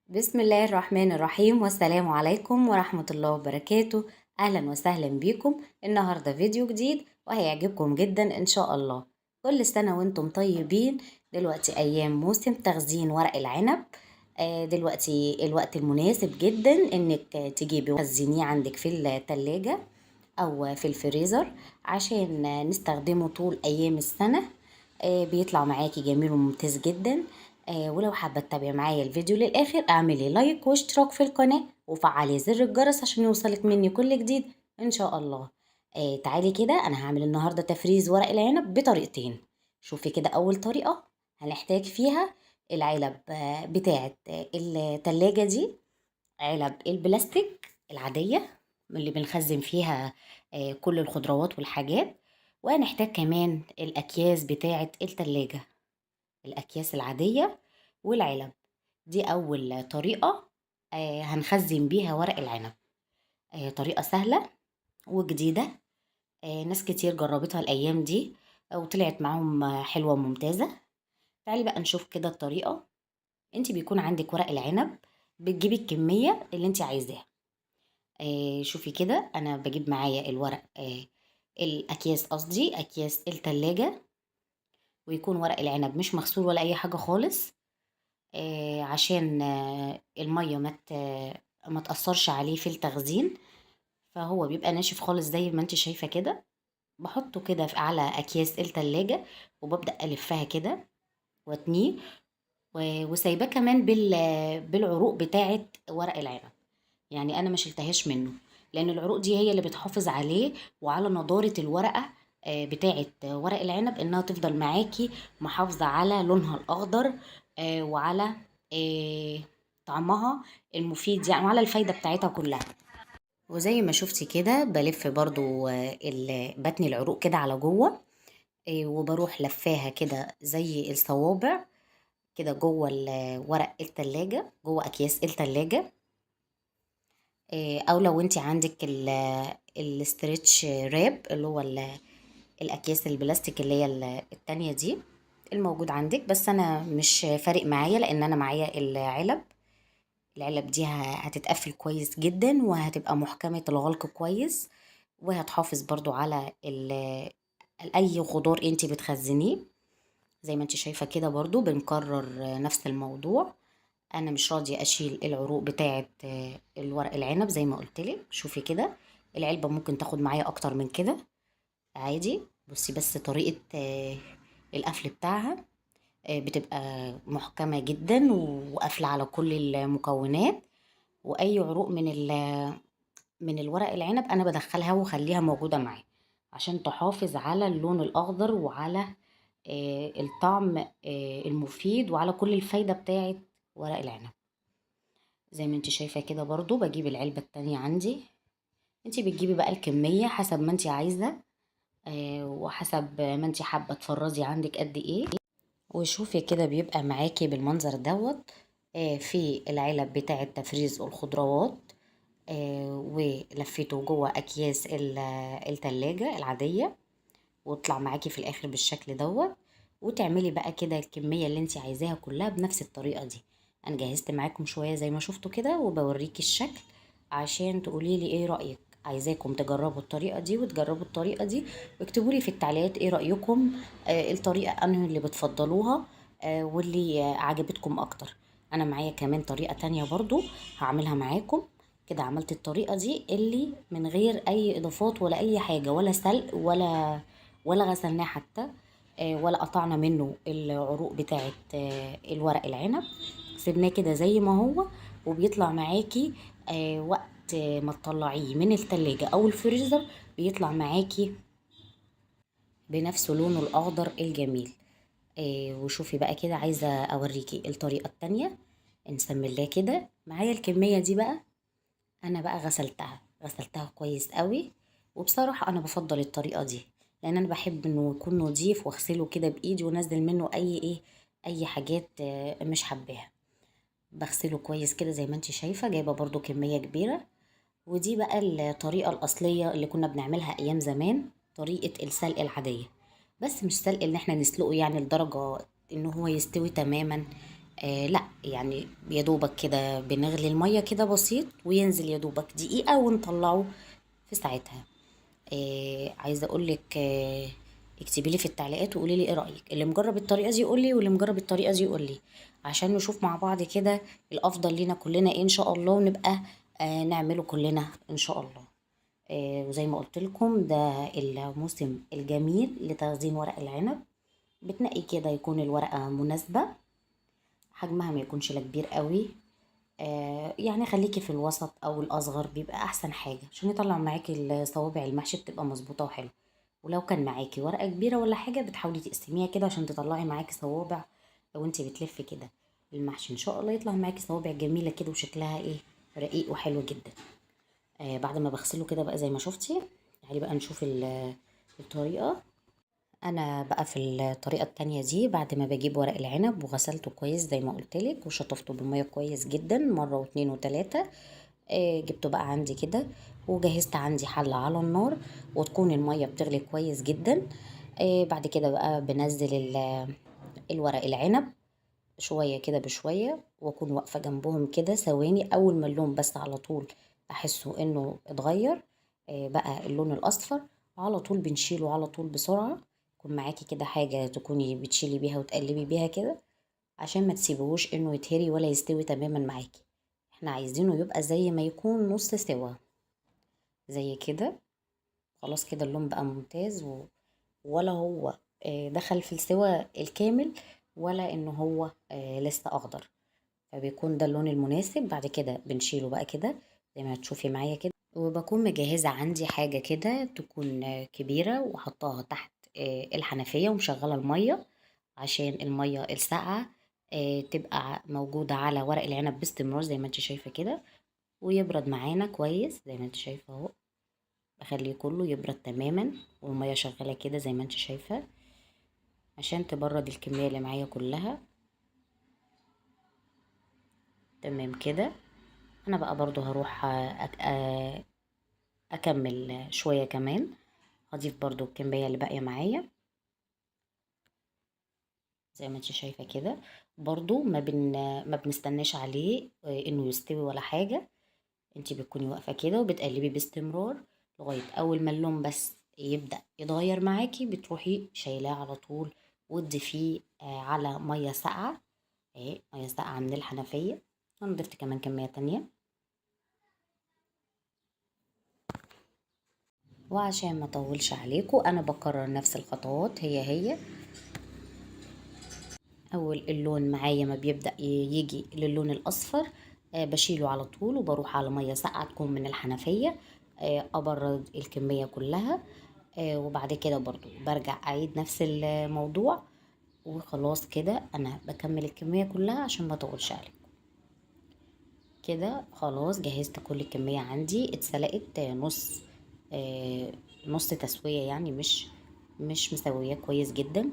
بسم الله الرحمن الرحيم، والسلام عليكم ورحمة الله وبركاته. أهلا وسهلا بيكم النهاردة فيديو جديد وهيعجبكم جدا إن شاء الله. كل سنة وانتم طيبين. دلوقتي أيام موسم تخزين ورق العنب. دلوقتي الوقت المناسب جدا إنك تجيبي وتخزنيه عندك في التلاجة أو في الفريزر عشان نستخدمه طول أيام السنة. بيطلع معاكي جميل وممتاز جدا. ولو حابة تتابعي معايا الفيديو للآخر اعملي لايك واشتراك في القناة وفعلي زر الجرس عشان يوصلك مني كل جديد إن شاء الله. تعالي كده، أنا هعمل النهاردة تفريز ورق العنب بطريقتين. شوفي كده، أول طريقة هنحتاج فيها العلب بتاعة التلاجة دي، علب البلاستيك العادية اللي بنخزن فيها كل الخضروات والحاجات. وهنحتاج كمان الأكياس بتاعة التلاجة، الأكياس العادية والعلب. دي أول طريقة هنخزن بيها ورق العنب. طريقة سهلة وجديدة. ناس كتير جربتها الأيام دي وطلعت معاهم حلوة وممتازة. تعالي بقى نشوف كده الطريقة. انت بيكون عندك ورق العنب، بتجيبي الكمية اللي انت عايزاها. شوفي كده، انا بجيب معايا الورق، الاكياس، قصدي اكياس التلاجة، ويكون ورق العنب مش مغسول ولا اي حاجة خالص. عشان المية ما تأثرش عليه في التخزين، فهو بيبقى ناشف خالص زي ما انت شايفة كده. بحطه كده على اكياس التلاجة وببدأ الفها كده واتنيه، وسايباه كمان بالعروق بتاعة ورق العنب. يعني انا ما شلتهاش منه، لان العروق دي هي اللي بتحافظ عليه وعلى نضارة الورقة بتاعة ورق العنب، انها تفضل معاكي محافظة على لونها الاخضر، وعلى آه، طعمها المفيد يعني، وعلى الفايدة بتاعتها كلها. وزي ما شفتي كده بلف برضو بتني العروق كده على جوه، وبروح لفاها كده زي الصوابع كده جوه ورق التلاجة، جوه اكياس التلاجة. او لو انت عندك الاسترتش راب اللي هو الاكياس البلاستيك اللي هي التانية دي الموجود عندك. بس انا مش فارق معايا لان انا معايا العلب دي هتتقفل كويس جدا وهتبقى محكمة الغلق كويس، وهتحافظ برضو على اي خضار انت بتخزنيه. زي ما انت شايفة كده برضو بنكرر نفس الموضوع. انا مش راضيه اشيل العروق بتاعه الورق العنب زي ما قلتلك. شوفي كده، العلبه ممكن تاخد معايا اكتر من كده عادي. بصي بس طريقه القفل بتاعها بتبقى محكمه جدا وقافله على كل المكونات. واي عروق من الورق العنب انا بدخلها واخليها موجوده معايا عشان تحافظ على اللون الاخضر وعلى الطعم المفيد وعلى كل الفايده بتاعه ورق العنب. زي ما انت شايفة كده برضو بجيب العلبة التانية عندي. انت بتجيبي بقى الكمية حسب ما انت عايزة، وحسب ما انت حابة تفرزي عندك قد ايه. وشوفي كده بيبقى معاكي بالمنظر دوت في العلب بتاعة تفريز الخضروات، ولفيته جوه اكياس التلاجة العادية، وطلع معاكي في الاخر بالشكل دوت. وتعملي بقى كده الكمية اللي انت عايزاها كلها بنفس الطريقة دي. انا جهزت معاكم شوية زي ما شفتوا كده وبوريكي الشكل عشان تقوليلي ايه رأيك. عايزاكم تجربوا الطريقة دي وتجربوا الطريقة دي، واكتبوا لي في التعليقات ايه رأيكم، الطريقة انهي اللي بتفضلوها واللي عجبتكم اكتر. انا معايا كمان طريقة تانية برضو هعملها معاكم. كده عملت الطريقة دي اللي من غير اي اضافات ولا اي حاجة، ولا سلق ولا غسلناه حتى، ولا قطعنا منه العروق بتاعه الورق العنب. سيبناه كده زي ما هو، وبيطلع معاكي وقت ما تطلعيه من التلاجة او الفريزر بيطلع معاكي بنفس لونه الاخضر الجميل. وشوفي بقى كده، عايزة اوريكي الطريقة التانية. نسمي الله كده معايا الكمية دي بقى. انا بقى غسلتها كويس قوي. وبصراحة انا بفضل الطريقة دي لان انا بحب انه يكون نظيف واغسله كده بايدي وانزل منه اي حاجات مش حباها. بغسله كويس كده زي ما انت شايفة، جايبة برضو كمية كبيرة. ودي بقى الطريقة الأصلية اللي كنا بنعملها أيام زمان، طريقة السلق العادية. بس مش سلق اللي احنا نسلقه يعني لدرجة إن هو يستوي تماما. لا يعني يا دوبك كده بنغلي المية كده بسيط، وينزل يا دوبك دقيقة ونطلعه في ساعتها. عايزة اقولك اكتبي لي في التعليقات وقولي لي ايه رأيك، اللي مجرب الطريقة دي يقول لي، واللي مجرب الطريقة دي يقول لي، عشان نشوف مع بعض كده الافضل لينا كلنا ايه ان شاء الله، ونبقى نعمله كلنا ان شاء الله. وزي ما قلت لكم ده الموسم الجميل لتخزين ورق العنب. بتنقي كده يكون الورقة مناسبة، حجمها ما يكونش لا كبير قوي، يعني خليكي في الوسط او الاصغر بيبقى احسن حاجة عشان يطلع معاكي الصوابع المحشي بتبقى مظبوطة وحلوة. ولو كان معاكي ورقة كبيرة ولا حاجة بتحاولي تقسميها كده عشان تطلعي معاكي صوابع، لو انتي بتلفي كده المحشي ان شاء الله يطلع معاكي صوابع جميلة كده وشكلها ايه، رقيق وحلو جدا. بعد ما بغسله كده بقى زي ما شفتي، تعالي بقى نشوف الطريقة. انا بقى في الطريقة التانية دي بعد ما بجيب ورق العنب وغسلته كويس زي ما قلتلك وشطفته بالمية كويس جدا مرة واتنين وتلاتة، جبته بقى عندي كده وجهزت عندي حلة على النار وتكون المية بتغلي كويس جدا. بعد كده بقى بنزل الورق العنب شوية كده بشوية، واكون واقفة جنبهم كده ثواني، اول ما اللون بس على طول احسه انه اتغير بقى اللون الاصفر، على طول بنشيله على طول بسرعة. يكون معاكي كده حاجة تكوني بتشيلي بيها وتقلبي بيها كده عشان ما تسيبهوش انه يتهري ولا يستوي تماما معاكي. احنا عايزينه يبقى زي ما يكون نص سوا زي كده. خلاص كده اللون بقى ممتاز ولا هو دخل في السوا الكامل، ولا انه هو لسه اخضر، فبيكون ده اللون المناسب. بعد كده بنشيله بقى كده زي ما هتشوفي معايا كده، وبكون مجهزة عندي حاجة كده تكون كبيرة وحطاها تحت الحنفية ومشغلة المية عشان المية الساقعة تبقى موجودة على ورق العنب باستمرار زي ما انت شايفة كده، ويبرد معانا كويس زي ما انت شايفة اهو. بخليه كله يبرد تماما والمية شغالة كده زي ما انت شايفة عشان تبرد الكمية اللي معايا كلها. تمام كده. انا بقى برضو هروح اكمل شوية كمان، هضيف برضو الكمية اللي باقية معايا زي ما انت شايفة كده. برضو ما بنستناش عليه انه يستوي ولا حاجة، انت بتكوني واقفة كده وبتقلبي باستمرار لغاية اول ما اللون بس يبدأ يتغير معاكي، بتروحي شايلاه على طول وتضيفيه على مية ساقعة، اهي مية ساقعة من الحنفية. انا ضفت كمان كمية تانية، وعشان ما اطولش عليكم انا بكرر نفس الخطوات هي. اول اللون معايا ما بيبدأ يجي للون الاصفر بشيله على طول وبروح على مية ساقعة تكون من الحنفية، ابرد الكمية كلها. وبعد كده برضو برجع اعيد نفس الموضوع، وخلاص كده انا بكمل الكمية كلها عشان ما اطولش عليكم. كده خلاص جهزت كل الكمية عندي اتسلقت آه، نص تسوية، يعني مش مسوية كويس جدا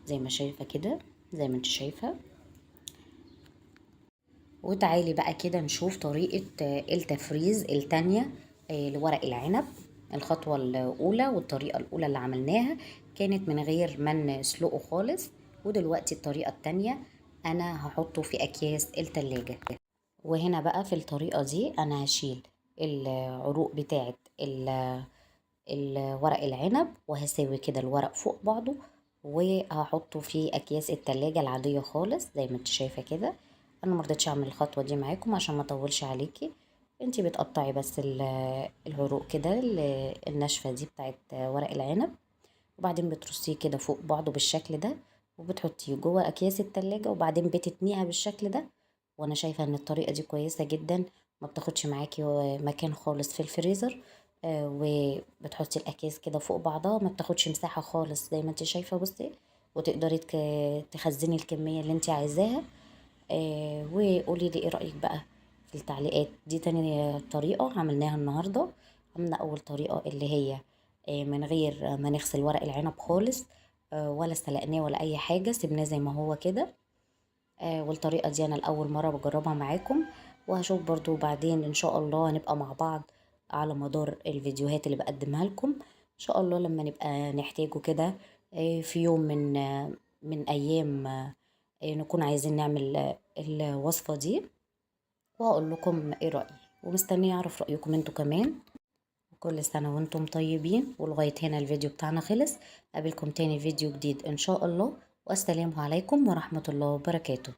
زي ما شايفة كده زي ما انت شايفة. وتعالي بقى كده نشوف طريقة التفريز التانية لورق العنب. الخطوة الأولى والطريقة الأولى اللي عملناها كانت من غير ما نسلقه خالص، ودلوقتي الطريقة التانية أنا هحطه في أكياس التلاجة. وهنا بقى في الطريقة دي أنا هشيل العروق بتاعة الورق العنب وهساوي كده الورق فوق بعضه، وهحطه في اكياس التلاجة العادية خالص زي ما انت شايفة كده. انا مرضتش اعمل الخطوة دي معاكم عشان ما اطولش عليكي. انت بتقطعي بس العروق كده الناشفة دي بتاعت ورق العنب، وبعدين بترصيه كده فوق بعضه بالشكل ده وبتحطيه جوه اكياس التلاجة، وبعدين بتتنيها بالشكل ده. وانا شايفة ان الطريقة دي كويسة جدا، ما بتاخدش معاكي مكان خالص في الفريزر. وبتحطي الاكياس كده فوق بعضها ما بتاخدش مساحة خالص زي ما انت شايفة بصي، وتقدري تخزني الكمية اللي انت عايزاها. وقولي لي ايه رأيك بقى في التعليقات. دي تاني طريقة عملناها النهاردة. عملنا اول طريقة اللي هي من غير ما نغسل ورق العنب خالص، ولا سلقناه ولا اي حاجة، سيبناه زي ما هو كده. والطريقة دي أنا لأول مرة بجربها معاكم، وهشوف برضو بعدين إن شاء الله هنبقى مع بعض على مدار الفيديوهات اللي بقدمها لكم إن شاء الله لما نبقى نحتاجه كده في يوم من أيام نكون عايزين نعمل الوصفة دي، وهقول لكم ايه رأيي، ومستنية اعرف رأيكم انتوا كمان. كل سنة وانتم طيبين، ولغاية هنا الفيديو بتاعنا خلص. قابلكم تاني فيديو جديد ان شاء الله، والسلام عليكم ورحمة الله وبركاته.